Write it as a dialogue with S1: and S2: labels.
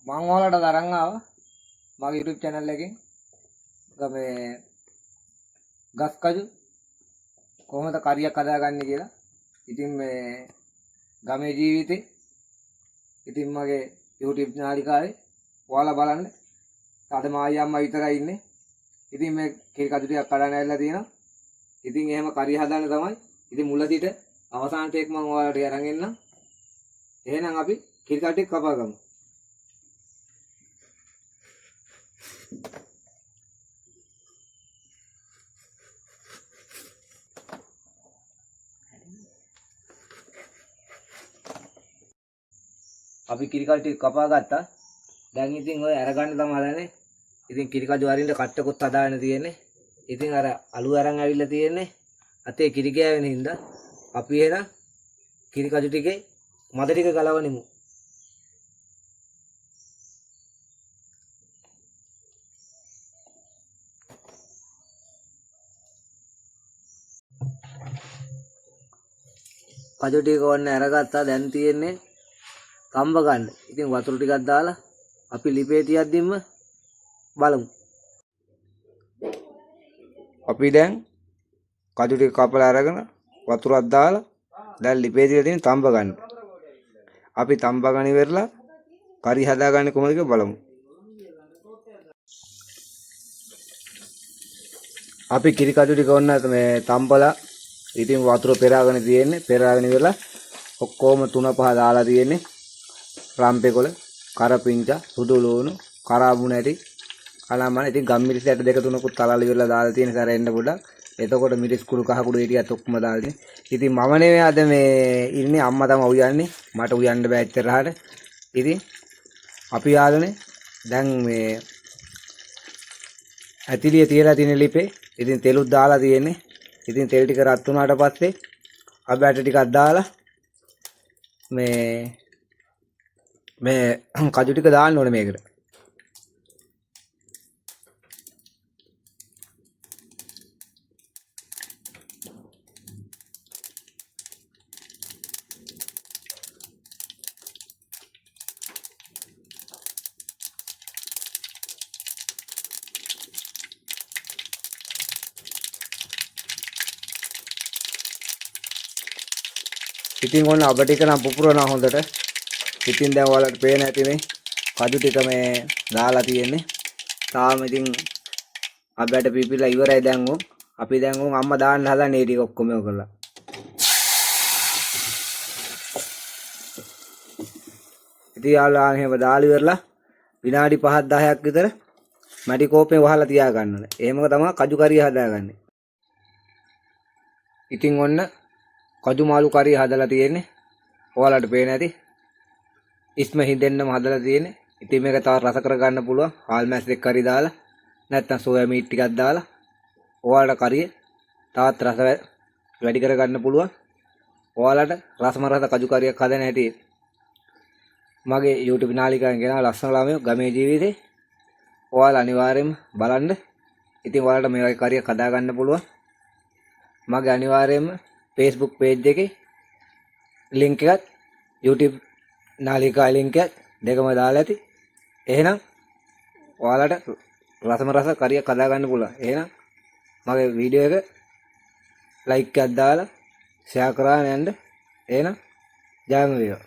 S1: මම ඔයාලට තරන් ආවා මගේ YouTube channel එකෙන් මේ ගස් කජු කොහොමද කරියක් හදාගන්නේ කියලා. ඉතින් මේ ගමේ ජීවිතේ ඉතින් මගේ YouTube නාලිකාවේ ඔයාලා බලන්න. අද මායි අම්මා විතරයි ඉන්නේ. ඉතින් මේ කිරි කජු ටිකක් කඩන්න ඇවිල්ලා තියෙනවා. ඉතින් එහෙම කරිය හදාන්න තමයි. ඉතින් මුල සිට අවසානට එක් මම ඔයාලට අරන් එන්නම්. එහෙනම් අපි කිරි කජු ටික කපා ගමු. අපි කිරි කජු ටික කපා ගත්තා. දැන් ඉතින් ඔය අරගන්න තමයි හදන්නේ. ඉතින් කිරි කජු අරින්න කට්ටකොත් හදාගෙන තියෙන්නේ. ඉතින් අර අලු අරන් ඇවිල්ලා තියෙන්නේ. අතේ කිරි ගෑවෙන හින්දා අපි එහෙනම් කිරි කජු ටිකේ මද ටික ගලවනිමු. කජු ටික ඔන්න අරගත්තා. දැන් තියෙන්නේ තම්බ ගන්න. ඉතින් වතුර ටිකක් දාලා අපි ලිපේ තියද්දිම බලමු. අපි දැන් කජු ටික කපලා අරගෙන වතුරක් දාලා දැන් ලිපේ තියලා තියෙන තම්බ ගන්න. අපි තම්බ ගන්න ඉවරලා කරි හදාගන්නේ කොහොමද කියලා බලමු. අපි කිරි කජු ටික ඔන්න මේ තම්බලා ඉතින් වතුර පෙරාගෙන තියෙන්නේ. පෙරාගෙන ඉවරලා ඔක්කොම 3-5 දාලා තියෙන්නේ. රම්පෙකොළ, කරපිංචා, සුදු ලුණු, කරාබු නැටි, කලමන. ඉතින් ගම්මිරිස් ඇට 2-3කුත් තලලා ඉවරලා දාලා තියෙන සැරෙන්න පොඩ්ඩක්. එතකොට මිරිස් කුඩු කහ කුඩු හිටියත් ඔක්කොම දාලා තියෙන. ඉතින් මම නෙවෙයි අද මේ ඉන්නේ අම්මා තමයි උයන්නේ. මට උයන්න බෑ ඇත්තටහට. ඉතින් අපි ආගනේ දැන් මේ ඇතිලිය තියලා තියෙන ලිපේ ඉතින් තෙලුත් දාලා තියෙන්නේ. ඉතින් තෙල් ටික රත් වුණාට පස්සේ අපි ඇට ටිකක් දාලා මේ කජු ටික දාන්න ඕනේ මේකට. ඉතින් ඔන්න අබ ටික නම් පුපුරනවා හොඳට. ඉතින් දැන් ඔයාලට පේන ඇති මේ කජු ටික මේ දාලා තියෙන්නේ. තාම ඉතින් අබට පිපිලා ඉවරයි දැන් උන්. අපි දැන් උන් අම්මා දාන්න හදන්නේ මේ ටික ඔක්කොම කරලා. ඉතින් යාළුවා එහෙම දාලා ඉවරලා විනාඩි 5-10ක් විතර මැටි කෝපේ වහලා තියා ගන්න ඕනේ. එහෙම තමයි කජු කරිය හදාගන්නේ. ඉතින් ඔන්න කජු මාළු කරිය හදලා තියෙන්නේ. ඔයාලට පේන ඇති. ඉස්ම හින්දෙන්නම හදලා තියෙන්නේ. ඉතින් මේක තව රස කර ගන්න පුළුවන්. හාල් මැස් දෙක කරි දාලා නැත්නම් සෝයා මීට් ටිකක් දාලා ඔයාලට කරිය තවත් රස වැඩි කර ගන්න පුළුවන්. ඔයාලට රසම රස කජු කරියක් හදන හැටි මගේ YouTube නාලිකාවෙන් ගෙනාව ලස්සන ළමයෝ ගමේ ජීවිතේ ඔයාලා අනිවාර්යයෙන්ම බලන්න. ඉතින් ඔයාලට මේ වගේ කරියක් හදා ගන්න පුළුවන්. මගේ අනිවාර්යයෙන්ම Facebook page එකේ link එකත් YouTube නාලිකා link එකත් දෙකම දාලා ඇති. එහෙනම් ඔයාලට රසම රස කරියක් හදා ගන්න පුළුවන්. එහෙනම් මගේ වීඩියෝ එක like එකක් දාලා share කරාන යන්න. එහෙනම් ජයම වේවා.